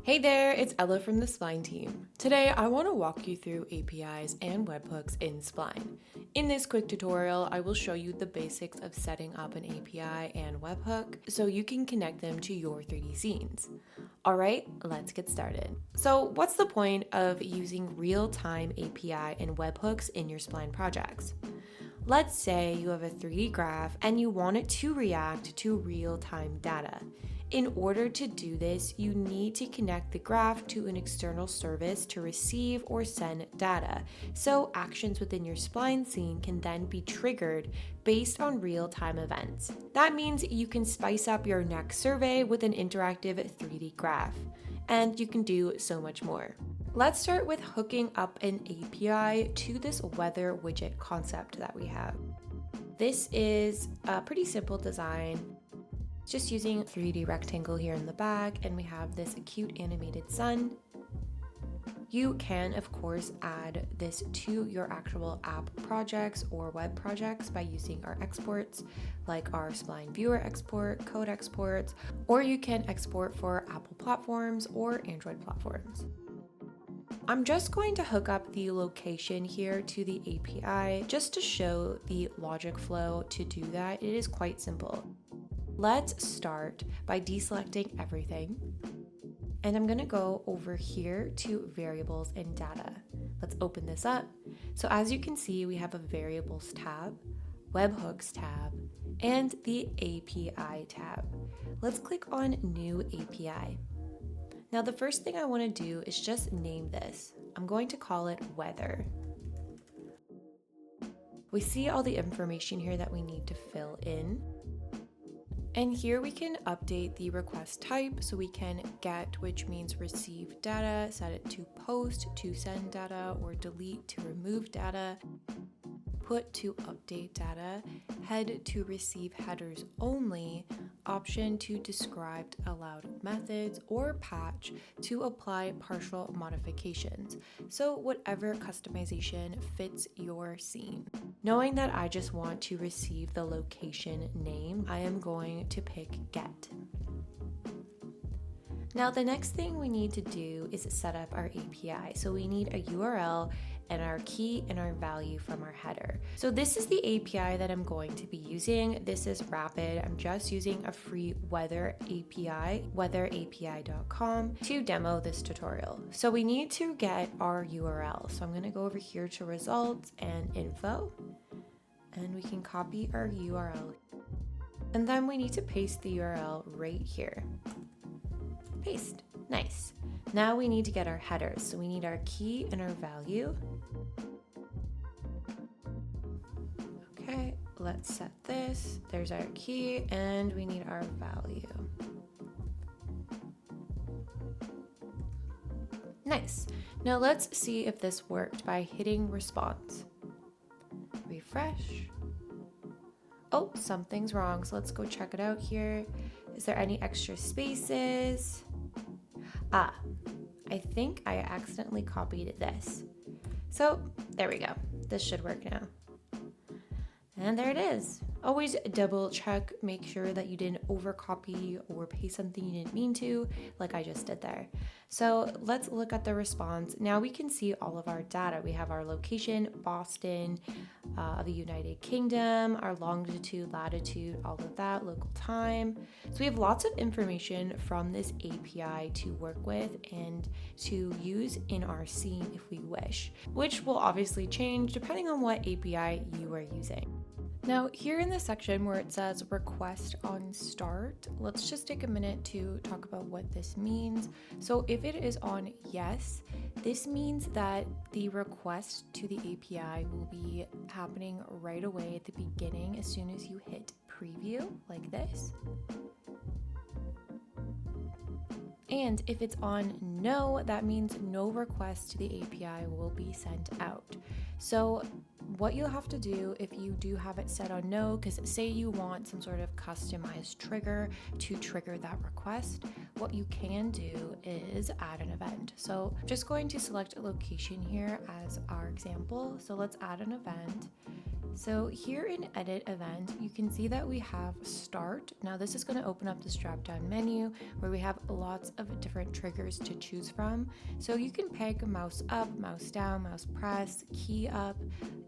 Hey there, it's Ella from the Spline team. Today I want to walk you through APIs and webhooks in Spline. In this quick tutorial, I will show you the basics of setting up an API and webhook so you can connect them to your 3D scenes. Alright, let's get started. So what's the point of using real-time API and webhooks in your Spline projects? Let's say you have a 3D graph and you want it to react to real-time data. In order to do this, you need to connect the graph to an external service to receive or send data, so actions within your Spline scene can then be triggered based on real-time events. That means you can spice up your next survey with an interactive 3D graph, and you can do so much more. Let's start with hooking up an API to this weather widget concept that we have. This is a pretty simple design. Just using a 3D rectangle here in the back, and we have this cute animated sun. You can, of course, add this to your actual app projects or web projects by using our exports, like our Spline viewer export, code exports, or you can export for Apple platforms or Android platforms. I'm just going to hook up the location here to the API just to show the logic flow to do that. It is quite simple. Let's start by deselecting everything, and I'm going to go over here to variables and data. Let's open this up. So as you can see, we have a variables tab, webhooks tab, and the API tab. Let's click on new API. Now the first thing I want to do is just name this. I'm going to call it weather. We see all the information here that we need to fill in. And here we can update the request type, so we can get, which means receive data, set it to post to send data, or delete to remove data, put to update data, head to receive headers only, option to described allowed methods, or patch to apply partial modifications. So whatever customization fits your scene. Knowing that I just want to receive the location name, I am going to pick get. Now the next thing we need to do is set up our API. So we need a URL and our key and our value from our header. So this is the API that I'm going to be using. This is rapid. I'm just using a free weather API, weatherapi.com, to demo this tutorial. So we need to get our URL. So I'm going to go over here to results and info, and we can copy our URL. And then we need to paste the URL right here. Paste. Nice. Now we need to get our headers. So we need our key and our value. Okay, let's set this. There's our key, and we need our value. Nice. Now let's see if this worked by hitting response. Refresh. Oh, something's wrong. So let's go check it out here. Is there any extra spaces? I think I accidentally copied this. So there we go. This should work now. And there it is. Always double check, make sure that you didn't overcopy or paste something you didn't mean to, like I just did there. So let's look at the response. Now we can see all of our data. We have our location, Boston, the United Kingdom, our longitude, latitude, all of that, local time. So we have lots of information from this API to work with and to use in our scene if we wish, which will obviously change depending on what API you are using. Now here in the section where it says request on start, let's just take a minute to talk about what this means. So if it is on yes, this means that the request to the API will be happening right away at the beginning as soon as you hit preview like this. And if it's on no, that means no request to the API will be sent out. So what you'll have to do if you do have it set on no, because say you want some sort of customized trigger to trigger that request, what you can do is add an event. So I'm just going to select a location here as our example. So let's add an event. So here in Edit Event, you can see that we have Start. Now this is going to open up this drop-down menu where we have lots of different triggers to choose from. So you can pick mouse up, mouse down, mouse press, key up,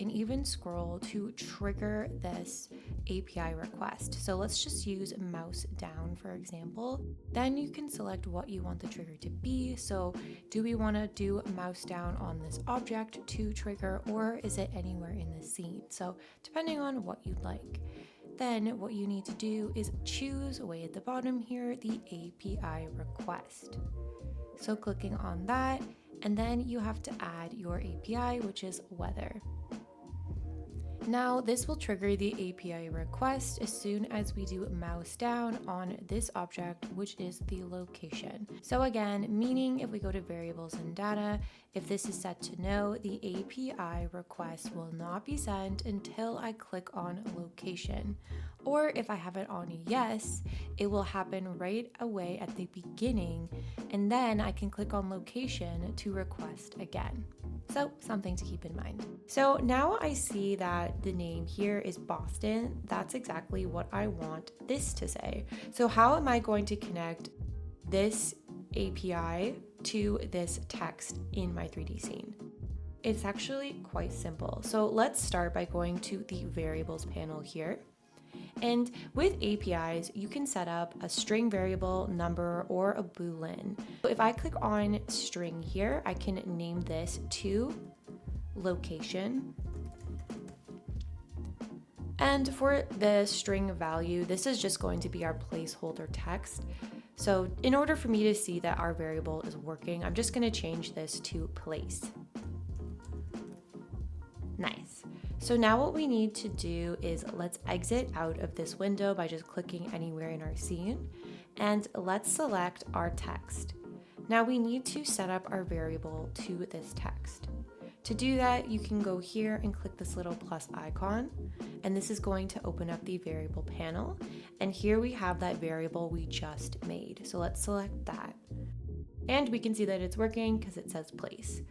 and even scroll to trigger this API request. So let's just use mouse down, for example. Then you can select what you want the trigger to be. So do we want to do mouse down on this object to trigger, or is it anywhere in the scene? So depending on what you'd like. Then what you need to do is choose way at the bottom here, the API request. So clicking on that, and then you have to add your API, which is weather. Now this will trigger the API request as soon as we do mouse down on this object, which is the location. So again, meaning if we go to variables and data, if this is set to no, the API request will not be sent until I click on location. Or if I have it on yes, it will happen right away at the beginning, and then I can click on location to request again. So something to keep in mind. So now I see that the name here is Boston. That's exactly what I want this to say. So how am I going to connect this API to this text in my 3D scene? It's actually quite simple. So let's start by going to the variables panel here. And with APIs, you can set up a string variable, number, or a boolean. So if I click on string here, I can name this to location. And for the string value, this is just going to be our placeholder text. So in order for me to see that our variable is working, I'm just going to change this to place. Nice. So now what we need to do is let's exit out of this window by just clicking anywhere in our scene, and let's select our text. Now we need to set up our variable to this text. To do that, you can go here and click this little plus icon, and this is going to open up the variable panel. And here we have that variable we just made. So let's select that. And we can see that it's working because it says place.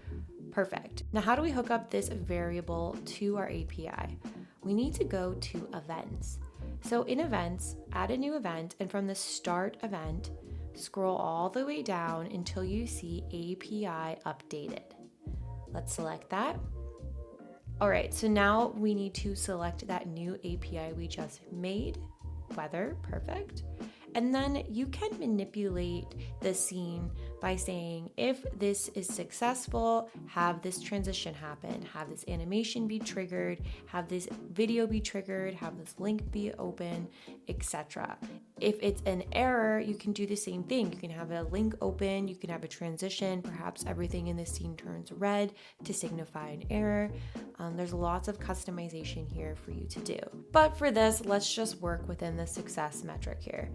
Perfect. Now, how do we hook up this variable to our API? We need to go to events. So in events, add a new event, and from the start event, scroll all the way down until you see API updated. Let's select that. All right, so now we need to select that new API we just made, weather, perfect. And then you can manipulate the scene by saying, if this is successful, have this transition happen, have this animation be triggered, have this video be triggered, have this link be open, etc. If it's an error, you can do the same thing. You can have a link open, you can have a transition, perhaps everything in the scene turns red to signify an error. There's lots of customization here for you to do. But for this, let's just work within the success metric here.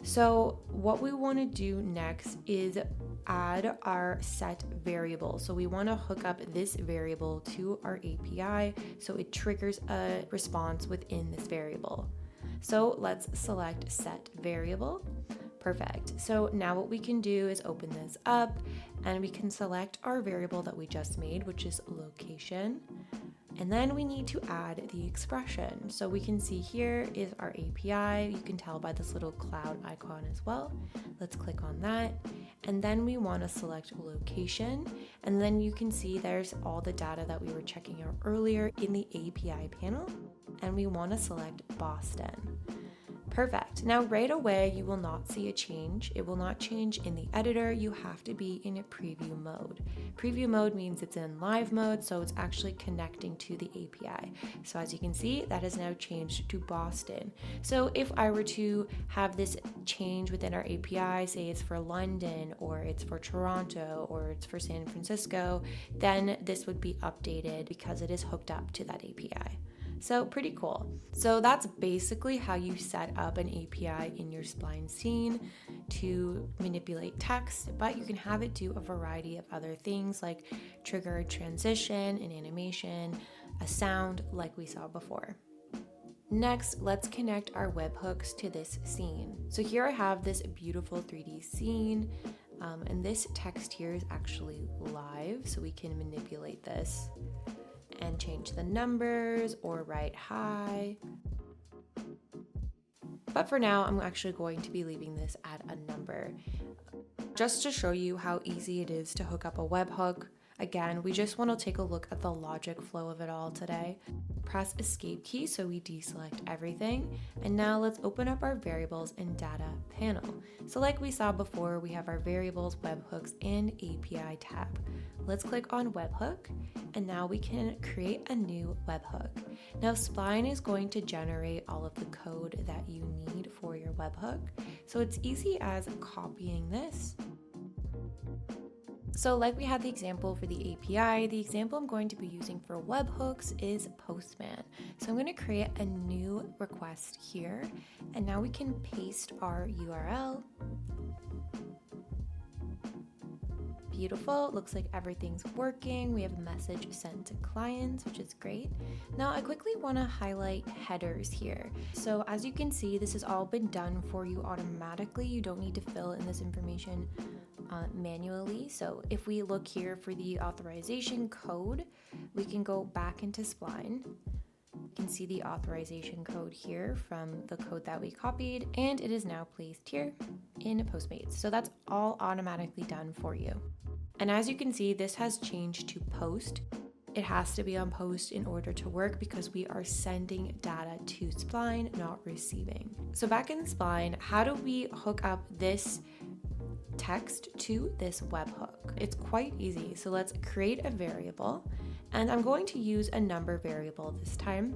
So what we want to do next is add our set variable. So we want to hook up this variable to our API so it triggers a response within this variable. So let's select set variable. Perfect. So now what we can do is open this up and we can select our variable that we just made, which is location. And then we need to add the expression. So we can see here is our API. You can tell by this little cloud icon as well. Let's click on that. And then we want to select location. And then you can see there's all the data that we were checking out earlier in the API panel. And we want to select Boston. Perfect. Now right away, you will not see a change. It will not change in the editor. You have to be in a preview mode. Preview mode means it's in live mode, so it's actually connecting to the API. So as you can see, that has now changed to Boston. So if I were to have this change within our API, say it's for London, or it's for Toronto, or it's for San Francisco, then this would be updated because it is hooked up to that API. So pretty cool. So that's basically how you set up an API in your Spline scene to manipulate text, but you can have it do a variety of other things like trigger transition and animation, a sound like we saw before. Next, let's connect our webhooks to this scene. So here I have this beautiful 3D scene, and this text here is actually live, so we can manipulate this and change the numbers or write hi. But for now, I'm actually going to be leaving this at a number. Just to show you how easy it is to hook up a webhook, again, we just want to take a look at the logic flow of it all today. Press escape key so we deselect everything. And now let's open up our variables and data panel. So like we saw before, we have our variables, webhooks, and API tab. Let's click on webhook, and now we can create a new webhook. Now Spline is going to generate all of the code that you need for your webhook. So it's easy as copying this. So like we had the example for the API, the example I'm going to be using for webhooks is Postman. So I'm going to create a new request here, and now we can paste our URL. Beautiful, looks like everything's working. We have a message sent to clients, which is great. Now I quickly want to highlight headers here. So as you can see, this has all been done for you automatically. You don't need to fill in this information manually. So if we look here for the authorization code, we can go back into Spline. You can see the authorization code here from the code that we copied, and it is now placed here in Postmates. So that's all automatically done for you. And as you can see, this has changed to post. It has to be on post in order to work because we are sending data to Spline, not receiving. So back in Spline, how do we hook up this text to this webhook? It's quite easy. So let's create a variable, and I'm going to use a number variable this time.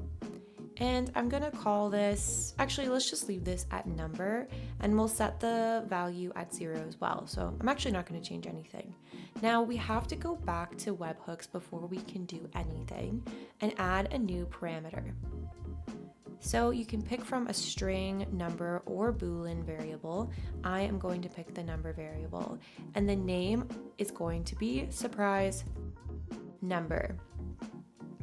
And I'm gonna call this, actually let's just leave this at number, and we'll set the value at 0 as well. So I'm actually not gonna change anything. Now we have to go back to webhooks before we can do anything and add a new parameter. So you can pick from a string, number, or Boolean variable. I am going to pick the number variable, and the name is going to be surprise number.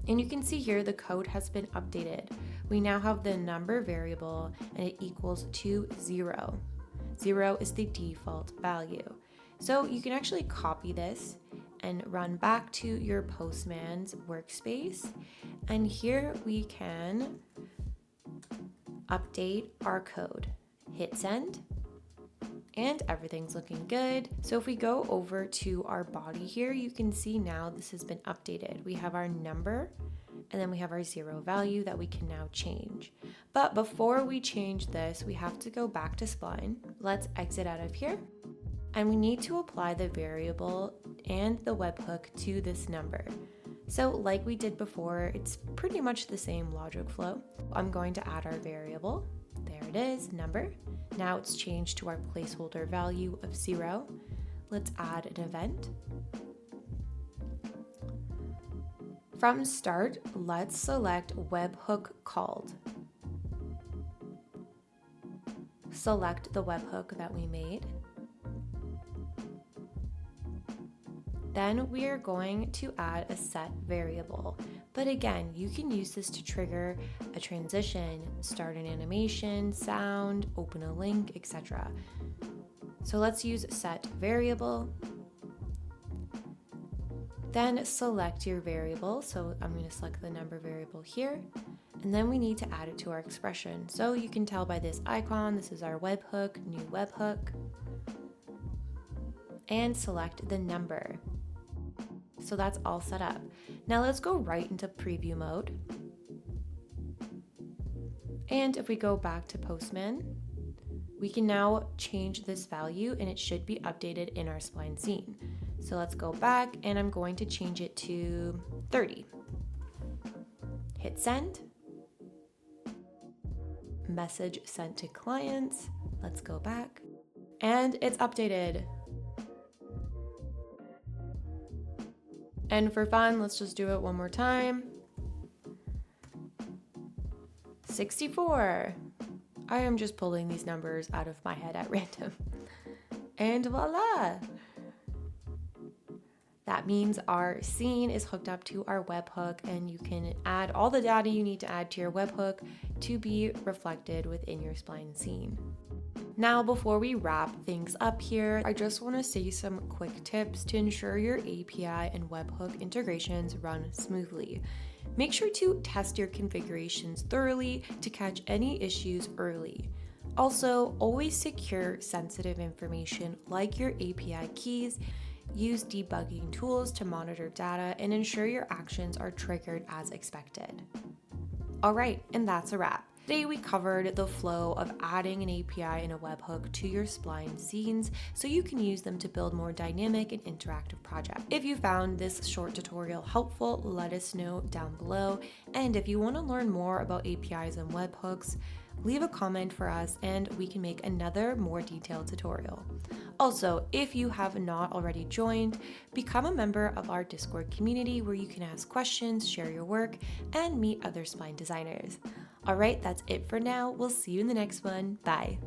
And you can see here the code has been updated. We now have the number variable, and it equals to 0. 0 is the default value. So you can actually copy this and run back to your Postman's workspace. And here we can update our code. Hit send, and everything's looking good. So if we go over to our body here, you can see now this has been updated. We have our number, and then we have our 0 value that we can now change. But before we change this, we have to go back to Spline. Let's exit out of here, and we need to apply the variable and the webhook to this number. So like we did before, it's pretty much the same logic flow. I'm going to add our variable. There it is, number. Now it's changed to our placeholder value of 0. Let's add an event. From start, let's select webhook called. Select the webhook that we made. Then we are going to add a set variable. But again, you can use this to trigger a transition, start an animation, sound, open a link, etc. So let's use set variable. Then select your variable. So I'm going to select the number variable here. And then we need to add it to our expression. So you can tell by this icon, this is our webhook, new webhook. And select the number. So that's all set up. Now let's go right into preview mode. And if we go back to Postman, we can now change this value, and it should be updated in our Spline scene. So let's go back, and I'm going to change it to 30. Hit send. Message sent to clients. Let's go back. And it's updated. And for fun, let's just do it one more time. 64. I am just pulling these numbers out of my head at random. And voila! That means our scene is hooked up to our webhook, and you can add all the data you need to add to your webhook to be reflected within your Spline scene. Now, before we wrap things up here, I just want to say some quick tips to ensure your API and webhook integrations run smoothly. Make sure to test your configurations thoroughly to catch any issues early. Also, always secure sensitive information like your API keys. Use debugging tools to monitor data and ensure your actions are triggered as expected. Alright, and that's a wrap. Today we covered the flow of adding an API and a webhook to your Spline scenes so you can use them to build more dynamic and interactive projects. If you found this short tutorial helpful, let us know down below. And if you want to learn more about APIs and webhooks, leave a comment for us and we can make another more detailed tutorial. Also, if you have not already joined, become a member of our Discord community where you can ask questions, share your work, and meet other Spline designers. Alright, that's it for now. We'll see you in the next one. Bye.